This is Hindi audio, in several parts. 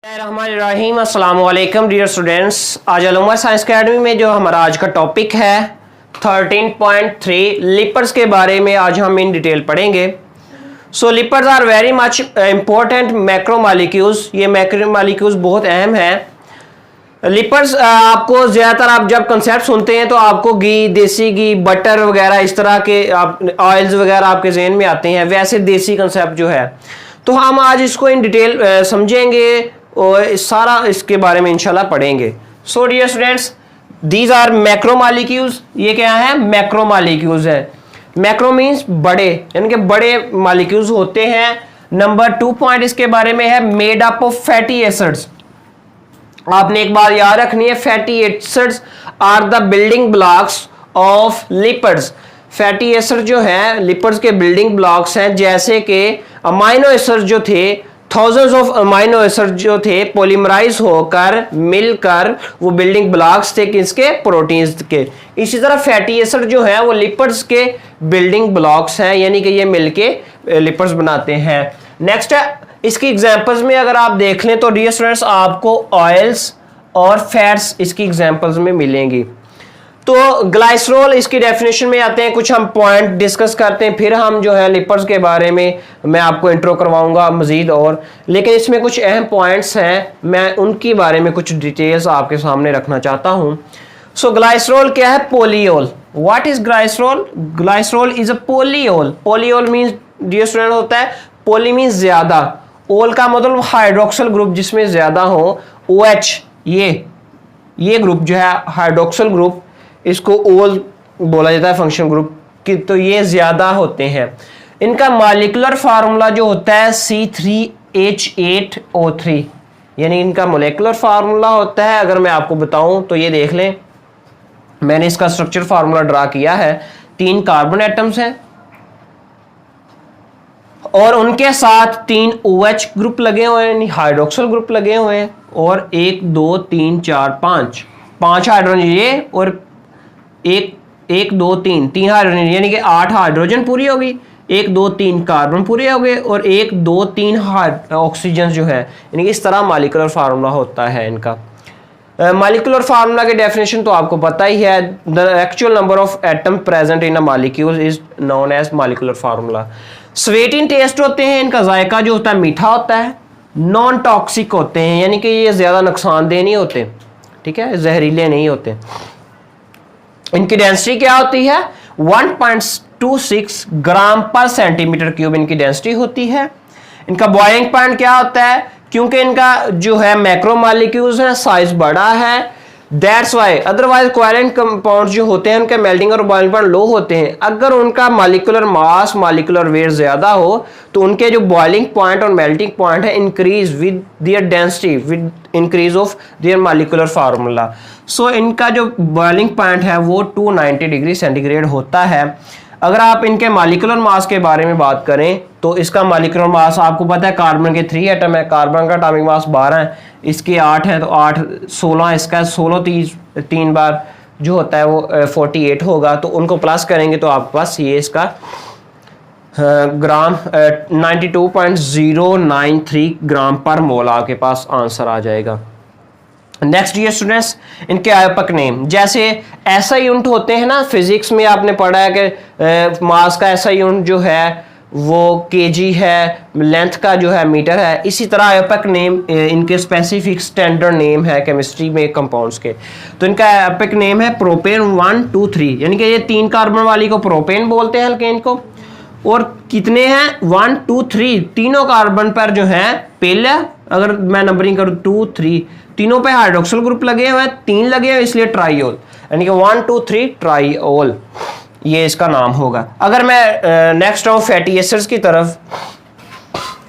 रहीम अस्सलाम वालेकुम डियर स्टूडेंट्स। आज अलउमर साइंस अकेडमी में जो हमारा आज का टॉपिक है 13.3 लिपर्स के बारे में आज हम इन डिटेल पढ़ेंगे। So lipids are very much important macromolecules. ये मैक्रोमॉलिक्यूल्स बहुत अहम है। लिपर्स आपको ज़्यादातर आप जब कंसेप्ट सुनते हैं तो आपको घी, देसी घी, बटर वगैरह इस तरह के आप ऑयल्स वगैरह आपके जहन में आते हैं, वैसे देसी कंसेप्ट जो है। तो हम आज इसको इन डिटेल समझेंगे और सारा इसके बारे में इंशाल्लाह पढ़ेंगे। So dear students, these are macromolecules. ये क्या है? मैक्रोमॉलिक्यूल्स है। मैक्रो मीन्स बड़े, यानी कि बड़े मॉलिक्यूल्स होते हैं। नंबर 2 पॉइंट इसके बारे में है made up of fatty acids. आपने एक बात याद रखनी है, fatty acids are the building blocks of lipids. Fatty acid जो है लिपिड्स के बिल्डिंग ब्लॉक्स हैं, जैसे कि अमाइनो एसिड जो थे, थाउजेंड्स ऑफ अमाइनो एसिड जो थे पॉलीमराइज होकर मिलकर वो बिल्डिंग ब्लॉक्स थे किसके? प्रोटीन्स के। इसी तरह फैटी एसिड जो है वो लिपिड्स के बिल्डिंग ब्लॉक्स हैं, यानी कि ये मिलके लिपिड्स बनाते हैं। नेक्स्ट है इसकी एग्जांपल्स में अगर आप देख लें तो डियर स्टूडेंट्स आपको ऑयल्स और फैट्स इसकी एग्जांपल्स में मिलेंगी। तो ग्लाइसरॉल इसकी डेफिनेशन में आते हैं, कुछ हम पॉइंट डिस्कस करते हैं, फिर हम जो है लिपिड्स के बारे में मैं आपको इंट्रो करवाऊंगा मजीद और, लेकिन इसमें कुछ अहम पॉइंट्स हैं, मैं उनके बारे में कुछ डिटेल्स आपके सामने रखना चाहता हूं। सो ग्लाइसरॉल क्या है? Polyol. What is glycerol? Glycerol is a polyol. Polyol means dear student होता है, पोली मीन्स ज्यादा, ओल का मतलब हाइड्रोक्सिल ग्रुप जिसमें ज्यादा हो। OH ये ग्रुप जो है हाइड्रोक्सिल ग्रुप, इसको ओल बोला जाता है फंक्शन ग्रुप की, तो ये ज्यादा होते हैं। इनका मॉलिक्यूलर फार्मूला जो होता है C3H8O3, यानी इनका मोलेकुलर फार्मूला होता है। अगर मैं आपको बताऊं तो ये देख लें, मैंने इसका स्ट्रक्चर फार्मूला ड्रा किया है। 3 कार्बन एटम्स हैं और उनके साथ 3 OH ग्रुप लगे हुए हैं, हाइड्रोक्सिल ग्रुप लगे हुए हैं, और 1 2 3 4 5 हाइड्रोजन ये, और 1 2 3 हाइड्रोजन, यानी कि 8 हाइड्रोजन पूरी होगी, 1 2 3 कार्बन पूरे हो गए, और 1 2 3 ऑक्सीजन जो है, यानी कि इस तरह मॉलिक्यूलर फार्मूला होता है इनका। मॉलिक्यूलर फार्मूला की डेफिनेशन तो आपको पता ही है, the actual number of atom present in a molecule is known as molecular formula. Sweet in taste होते हैं, इनका जायका जो होता है मीठा होता है। नॉन टॉक्सिक होते हैं, यानी कि ये ज्यादा नुकसानदेह नहीं होते, ठीक है, जहरीले नहीं होते। इनकी डेंसिटी क्या होती है? 1.26 ग्राम पर सेंटीमीटर क्यूब इनकी डेंसिटी होती है। इनका बॉइलिंग पॉइंट क्या होता है? क्योंकि इनका जो है मैक्रोमॉलिक्यूल्स है, साइज बड़ा है, that's why. Otherwise covalent compound जो होते हैं उनके मेल्टिंग और बॉइलिंग पॉइंट लो होते हैं। अगर उनका मॉलिक्यूलर मास, मॉलिक्यूलर वेट ज्यादा हो तो उनके जो बॉइलिंग पॉइंट और मेल्टिंग पॉइंट है increase with their density, with increase of their molecular formula. So इनका जो बॉइलिंग पॉइंट है वो 290 डिग्री सेंटीग्रेड होता है। अगर आप इनके मॉलिक्यूलर मास के बारे में बात करें तो इसका मॉलिक्यूलर मास आपको पता है, कार्बन के 3 एटम है, कार्बन का एटॉमिक मास 12 है, इसके 8 है, तो 8 16, इसका 16 3 बार जो होता है वो 48 होगा, तो उनको प्लस करेंगे तो आपके पास ये इसका ग्राम 92.093 ग्राम पर मोल आपके पास आंसर आ जाएगा। नेक्स्ट डियर स्टूडेंट्स, इनके आयोपक नेम, जैसे ऐसा यूनिट होते हैं ना, फिजिक्स में आपने पढ़ा है कि मास का ऐसा यूनिट जो है वो केजी है, लेंथ का जो है मीटर है। इसी तरह आयोपक नेम इनके स्पेसिफिक स्टैंडर्ड नेम है केमिस्ट्री में कंपाउंड्स के। तो इनका आयोपक नेम है प्रोपेन 1 2 3, यानी कि ये 3 कार्बन वाली को प्रोपेन बोलते हैं अल्केन को। और कितने हैं? 1 2 3, तीनों कार्बन पर जो है पहला, अगर मैं नंबरिंग करूं 2 3, तीनों पे हाइड्रोक्सिल ग्रुप लगे हुए हैं, 3 लगे हुए इसलिए ट्राइओल, यानी कि 1 2 3 ट्राइओल, ये इसका नाम होगा। अगर मैं नेक्स्ट आऊं फैटी एसिड्स की तरफ,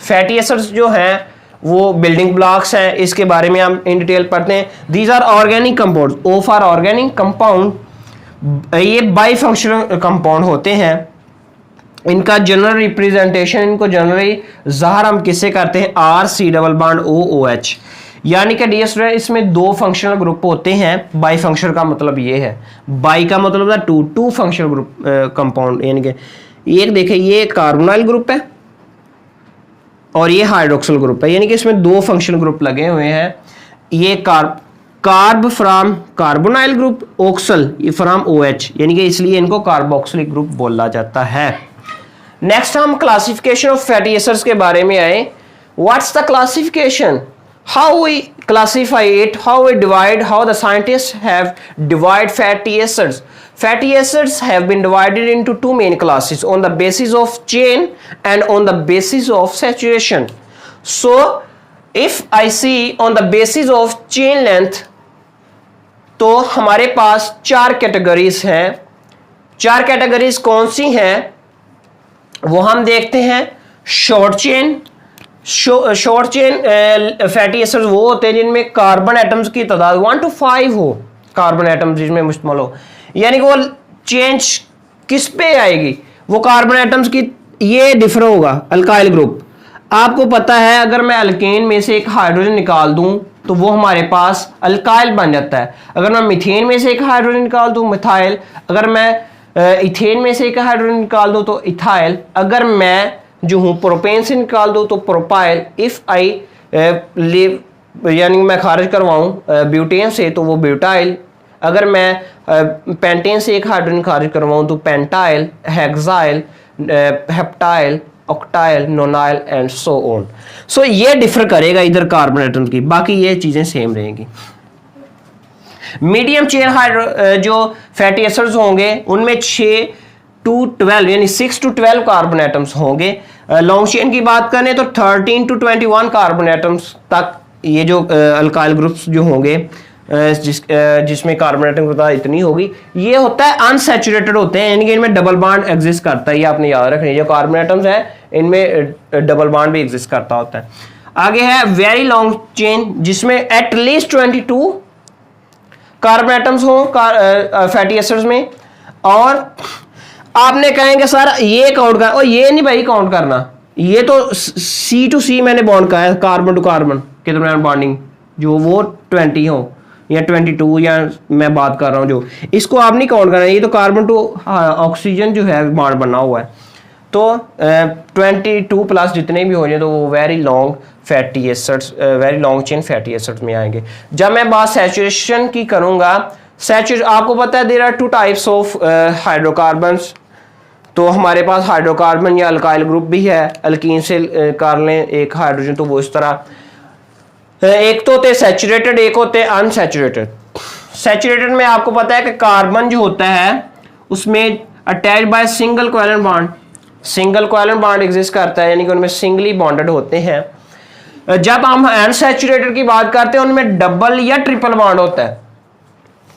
फैटी एसिड्स जो हैं वो बिल्डिंग ब्लॉक्स हैं, इसके बारे में हम इन डिटेल पढ़ते हैं। These are organic compound, O for organic compound, ये बाई फंक्शनल कंपाउंड होते हैं। इनका जनरल रिप्रेजेंटेशन, इनको जनरली ज़ाहिर हम किससे करते हैं? RC डबल बॉन्ड OOH, यानी कि डियर स्टूडेंट इसमें 2 फंक्शनल ग्रुप होते हैं। बाई फंक्शनल का मतलब ये है, बाई का मतलब है 2 फंक्शनल ग्रुप कंपाउंड, यानी कि एक देखिए ये कार्बोनाइल ग्रुप है, और ये हाइड्रोक्सिल ग्रुप है, यानी कि इसमें दो फंक्शन ग्रुप लगे हुए हैं। ये carb from carbonyl group, oxyl from OH, यानी कि इसलिए इनको कार्बोक्सिलिक ग्रुप बोला जाता है। नेक्स्ट हम क्लासिफिकेशन ऑफ फैटी एसिड्स के बारे में आए। What's the classification, how we classify it, how we divide, how the scientists have divided fatty acids. Fatty acids have been divided into two main classes on the basis of chain and on the basis of saturation. So if I see on the basis of chain length, तो हमारे पास चार कैटेगरीज हैं। चार कैटेगरीज कौन सी हैं वो हम देखते हैं। Short chain, short chain fatty acids वो होते हैं जिनमें कार्बन एटम्स की तादाद 1 to 5 हो, कार्बन एटम्स जिसमें मुश्तमिल हो, यानी कि वो चेंज किस पे आएगी, वो कार्बन एटम्स की ये डिफर होगा। अल्काइल ग्रुप, आपको पता है अगर मैं अल्केन में से एक हाइड्रोजन निकाल दूं तो वो हमारे पास अल्काइल बन जाता है। अगर मैं मीथेन में से एक हाइड्रोजन निकाल दूं मिथाइल, अगर मैं इथेन में से एक हाइड्रोजन निकाल दूं तो इथाइल, अगर मैं जो हूँ प्रोपेन से निकाल दो तो प्रोपाइल। इफ आई यानी मैं खारिज करवाऊँ ब्यूटेन से तो वो ब्यूटाइल, अगर मैं पेंटेन से एक हाइड्रोजन खारिज करवाऊँ तो pentyl, hexyl, heptyl, octyl, nonyl and so on. So ये डिफर करेगा इधर कार्बन एटम की, बाकी ये चीजें सेम रहेंगी। मीडियम चेन जो फैटी एसिड्स होंगे उनमें 6 to 12 यानी 6 to 12 कार्बन एटम्स होंगे। लॉन्ग चेन की बात करें तो 13 to 21 कार्बन एटम्स तक ये जो अल्काइल ग्रुप्स जो होंगे जिसमें कार्बन एटम की तादाद इतनी होगी, ये होता है अनसैचुरेटेड होते हैं, यानी कि इनमें डबल बॉन्ड एग्जिस्ट करता है। ये आपने याद रखना, जो कार्बन एटम्स है इनमें डबल बॉन्ड भी एग्जिस्ट करता होता है। आगे है वेरी लॉन्ग चेन जिसमें एटलीस्ट 22 कार्बन एटम्स हो फैटी एसिड्स में। और आपने कहेंगे सर ये काउंट कर, और ये नहीं भाई काउंट करना, ये तो C to C मैंने बॉन्ड कहा है, कार्बन टू कार्बन के दरमियान बॉन्डिंग जो वो 20 हो या 22 या मैं बात कर रहा हूँ जो, इसको आप नहीं काउंट करना, ये तो कार्बन टू ऑक्सीजन जो है बॉन्ड बना हुआ है। तो 22 प्लस जितने भी हो जाए तो वो very long fatty acids, very long chain fatty acids में आएंगे। जब मैं बात सैचुरेशन की करूँगा, आपको पता है there are 2 types of hydrocarbons. तो हमारे पास हाइड्रोकार्बन या अल्काइल ग्रुप भी है, अल्कीन से कर लें एक हाइड्रोजन तो वो इस तरह, एक तो होते सैचुरेटेड, एक होते अनसैचुरेटेड। सैचुरेटेड में आपको पता है कि कार्बन जो होता है उसमें attach by single covalent bond, single covalent bond exist करता है, यानी कि उनमें सिंगली बॉन्डेड होते हैं। जब हम अनसैचुरेटेड की बात करते हैं उनमें डबल या ट्रिपल बॉन्ड होता है,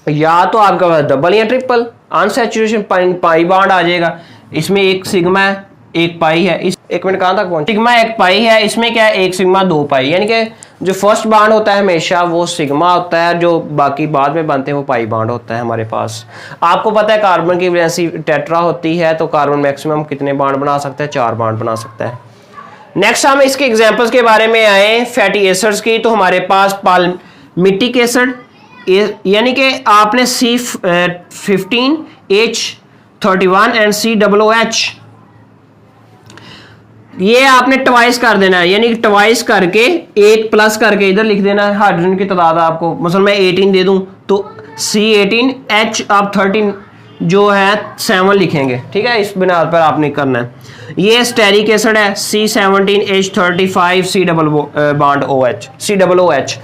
या तो आपका पास डबल या ट्रिपल। अनसैचुरेशन पाई बॉन्ड आ जाएगा, इसमें एक सिग्मा है एक पाई है, इस एक मिनट कहाँ तक पहुंचे, सिग्मा एक पाई है, इसमें क्या है एक सिग्मा 2 पाई, यानी कि जो फर्स्ट बॉन्ड होता है हमेशा वो सिग्मा होता है, जो बाकी बाद में बनते हैं वो पाई बॉन्ड होता है हमारे पास। आपको पता है कार्बन की वैलेंसी टेट्रा होती है, तो कार्बन मैक्सिमम कितने बॉन्ड बना सकता है, 4 बॉन्ड बना सकता है। नेक्स्ट हम इसके एग्जाम्पल्स के बारे में आए फैटी एसिड्स की, तो हमारे पास पाल्मिटिक एसिड, यानी कि आपने C15, H31 एंड COOH ये आपने ट्वाइस कर देना है, यानी ट्वाइस करके एक प्लस करके इधर लिख देना है हाइड्रोजन की तादाद आपको, मतलब मैं 18 दे दूं तो C18, H आप 13 जो है 7 लिखेंगे, ठीक है, इस बिना पर आपने करना है। ये स्टेरिक एसिड है C17, H35, C double bond OH, COOH।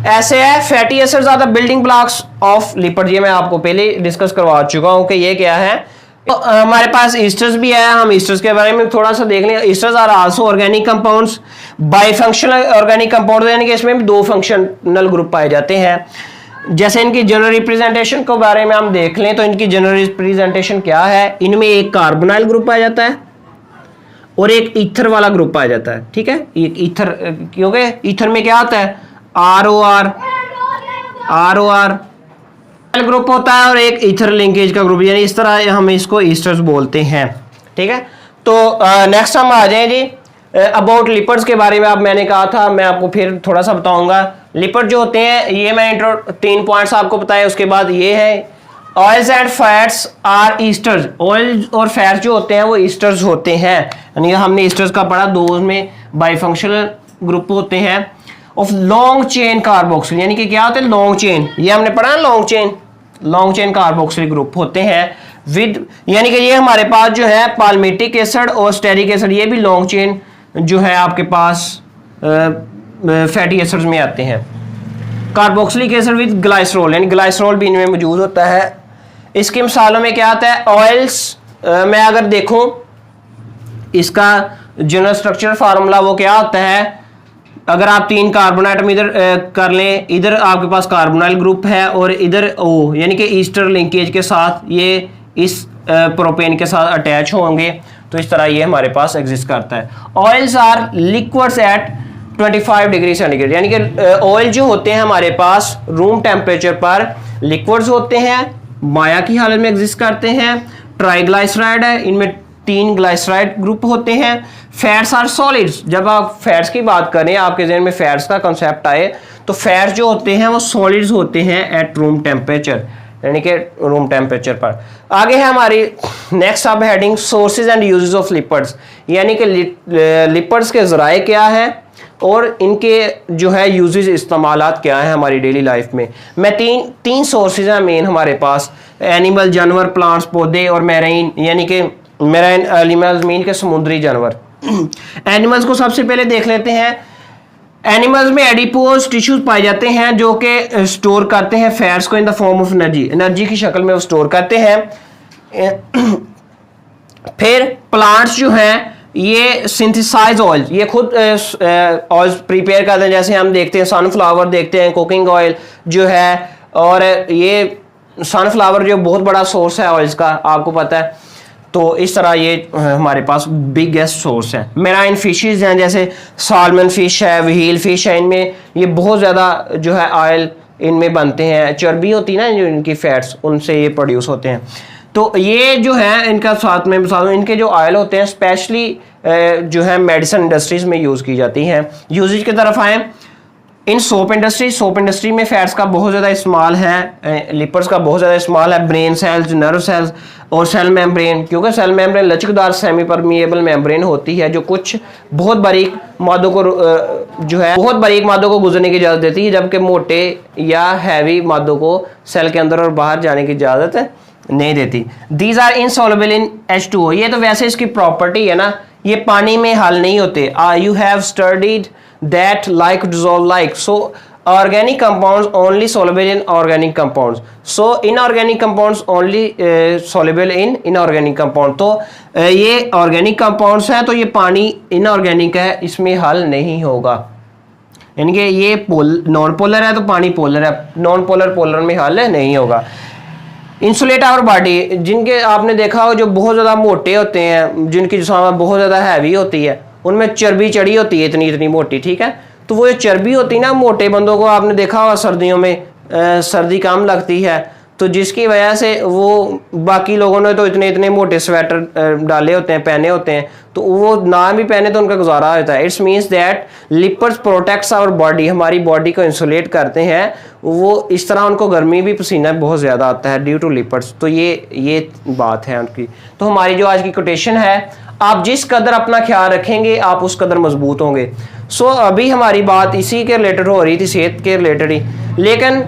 ऐसे है fatty acids are the building blocks of lipid, ये मैं आपको पहले डिस्कस करवा चुका हूं कि ये क्या है। तो हमारे पास ईस्टर्स भी है, हम ईस्टर्स के बारे में थोड़ा सा देख लें। Esters are also organic compounds, bifunctional organic compound, यानी कि इसमें भी 2 फंक्शनल ग्रुप पाए जाते हैं। जैसे इनकी जनरल रिप्रेजेंटेशन के बारे में हम देख लें तो इनकी जनरल रिप्रेजेंटेशन क्या है, इनमें एक कार्बोनाइल ग्रुप पाया जाता है और एक ईथर वाला ग्रुप पाया जाता है, ठीक है। एक ईथर, क्योंकि ईथर में क्या होता है ROR ग्रुप होता है और एक ईथर लिंकेज का ग्रुप, यानी इस तरह हम इसको ईस्टर्स बोलते हैं, ठीक है। तो नेक्स्ट हम आ जाएं जी अबाउट लिपिड्स के बारे में। अब मैंने कहा था मैं आपको फिर थोड़ा सा बताऊंगा। लिपिड जो होते हैं ये मैं 3 पॉइंट्स आपको बताए, उसके बाद ये है oils and fats are esters, oil और फैट्स जो होते हैं वो ईस्टर्स होते हैं, यानी हमने ईस्टर्स का पढ़ा, दो में बाइफंक्शनल ग्रुप होते हैं ऑफ लॉन्ग चेन कार्बोक्सिल, यानी कि क्या होते हैं लॉन्ग चेन, ये हमने पढ़ा ना लॉन्ग चेन कार्बोक्सिल ग्रुप होते हैं विद, यानी कि ये हमारे पास जो है पाल्मिटिक एसिड और स्टेरिक एसिड, ये भी लॉन्ग चेन जो है आपके पास फैटी एसिड्स में आते हैं। कार्बोक्सिलिक एसिड विद ग्लाइसरॉल, यानी ग्लाइसरॉल भी इनमें मौजूद होता है। इसकी मिसालों में क्या आता है, ऑयल्स मैं अगर देखूं इसका जनरल स्ट्रक्चर फार्मूला वो क्या होता है, अगर आप 3 कार्बन आइटम इधर कर लें, इधर आपके पास कार्बोनाइल ग्रुप है और इधर O, यानी कि ईस्टर लिंकेज के साथ ये इस प्रोपेन के साथ अटैच होंगे, तो इस तरह ये हमारे पास एग्जिस्ट करता है। Oils are liquids at 25 degree centigrade, यानी कि ऑयल जो होते हैं हमारे पास रूम टेम्परेचर पर लिक्विड्स होते हैं, माया की हालत में एग्जिस्ट करते हैं। ट्राइग्लाइसराइड है, इनमें 3 ग्लाइसराइड ग्रुप होते हैं। फैट्स आर सॉलिड्स, जब आप फैट्स की बात करें, आपके जहन में फैट्स का कंसेप्ट आए, तो फैट्स जो होते हैं वो सॉलिड्स होते हैं एट रूम टेम्परेचर, यानी कि रूम टेम्परेचर पर। आगे है हमारी नेक्स्ट सब heading sources and uses of lipids, यानी कि लिपिड्स के ज़राए क्या है और इनके जो है यूजेस इस्तेमालात क्या है हमारी डेली लाइफ में। मैं तीन सोर्सेज हैं मेन हमारे पास, एनिमल जानवर, प्लांट्स पौधे और मैरीन, यानी कि मैरीन एनिमल्स मीन के समुद्री जानवर। एनिमल्स को सबसे पहले देख लेते हैं। एनिमल्स में एडिपोज टिश्यूज पाए जाते हैं जो कि स्टोर करते हैं फैट्स को in the form of energy की शक्ल में वो स्टोर करते हैं। फिर प्लांट्स जो हैं ये सिंथेसाइज ऑयल, ये खुद ऑयल प्रिपेयर करते हैं, जैसे हम देखते हैं सनफ्लावर देखते हैं, कुकिंग ऑयल जो है, और ये सनफ्लावर जो बहुत बड़ा सोर्स है ऑयल्स का, आपको पता है। तो इस तरह ये हमारे पास बिगेस्ट सोर्स है। मेराइन फिशेज हैं, जैसे सालमन फिश है, व्हील फिश है, इनमें ये बहुत ज़्यादा जो है ऑयल इनमें बनते हैं, चर्बी होती है ना जो इनकी फैट्स, उनसे ये प्रोड्यूस होते हैं। तो ये जो है इनका साथ में इनके जो ऑयल होते हैं स्पेशली जो है मेडिसिन इंडस्ट्रीज में यूज़ की जाती हैं। यूजेज की तरफ आए, इन सोप इंडस्ट्री में फैट्स का बहुत ज़्यादा इस्तेमाल है, लिपिड्स का बहुत ज़्यादा इस्तेमाल है। ब्रेन सेल्स, नर्व सेल्स और सेल मेम्ब्रेन, क्योंकि सेल मेम्ब्रेन लचकदार सेमी परमिएबल मेम्ब्रेन होती है जो कुछ बहुत बारीक मादों को जो है बहुत बारीक मादों को गुजरने की इजाज़त देती है, जबकि मोटे या हैवी मादों को सेल के अंदर और बाहर जाने की इजाज़त नहीं देती। These are insoluble in H2O, ये तो वैसे इसकी प्रॉपर्टी है ना, ये पानी में हल नहीं होते। You have studied that like dissolve like, so organic compounds only soluble in organic compounds, so inorganic compounds only soluble in inorganic compound। तो ये organic compounds है तो ये पानी inorganic है, इसमें हल नहीं होगा, यानी कि ये नॉन पोलर है तो पानी पोलर है, नॉन पोलर पोलर में हल नहीं होगा। इंसुलेट आवर बॉडी, जिनके आपने देखा हो जो बहुत ज़्यादा मोटे होते हैं, जिनकी जिस्म बहुत ज़्यादा हैवी होती है, उनमें चर्बी चढ़ी होती है इतनी मोटी, ठीक है। तो वो जो चर्बी होती है ना, मोटे बंदों को आपने देखा होगा सर्दियों में सर्दी कम लगती है, तो जिसकी वजह से वो बाकी लोगों ने तो इतने मोटे स्वेटर डाले होते हैं, पहने होते हैं, तो वो ना भी पहने तो उनका गुजारा होता है। It's means that lipids protects our body, हमारी बॉडी को इंसुलेट करते हैं, वो इस तरह उनको गर्मी भी पसीना बहुत ज़्यादा आता है ड्यू टू लिपिड्स। तो ये बात है उनकी। तो हमारी जो आज की कोटेशन है, आप जिस कदर अपना ख्याल रखेंगे आप उस कदर मजबूत होंगे। सो अभी हमारी बात इसी के रिलेटेड हो रही थी, सेहत के रिलेटेड ही, लेकिन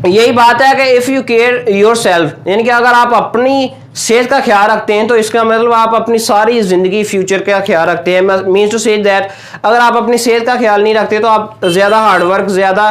यही बात है कि if you care your self, यानी कि अगर आप अपनी सेहत का ख्याल रखते हैं तो इसका मतलब आप अपनी सारी ज़िंदगी फ्यूचर का ख्याल रखते हैं। मीन्स टू से दैट अगर आप अपनी सेहत का ख्याल नहीं रखते तो आप ज़्यादा हार्डवर्क, ज़्यादा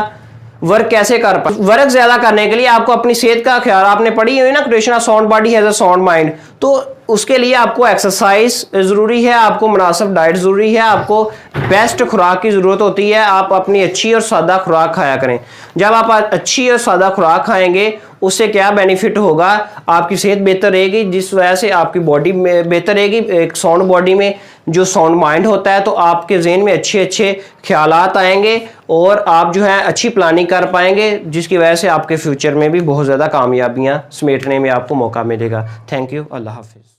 वर्क कैसे कर पाए। वर्क ज़्यादा करने के लिए आपको अपनी सेहत का ख्याल, आपने पढ़ी हुई ना quotation, sound body has a sound mind, तो उसके लिए आपको एक्सरसाइज ज़रूरी है, आपको मुनासिब डाइट ज़रूरी है, आपको बेस्ट खुराक की ज़रूरत होती है। आप अपनी अच्छी और सादा खुराक खाया करें। जब आप अच्छी और सादा खुराक खाएंगे उससे क्या बेनिफिट होगा, आपकी सेहत बेहतर रहेगी, जिस वजह से आपकी बॉडी में बेहतर रहेगी। एक साउंड बॉडी में जो साउंड माइंड होता है तो आपके जहन में अच्छे ख्यालात आएंगे और आप जो है अच्छी प्लानिंग कर पाएंगे, जिसकी वजह से आपके फ्यूचर में भी बहुत ज़्यादा कामयाबियाँ समेटने में आपको मौका मिलेगा। थैंक यू, अल्लाह हाफिज़।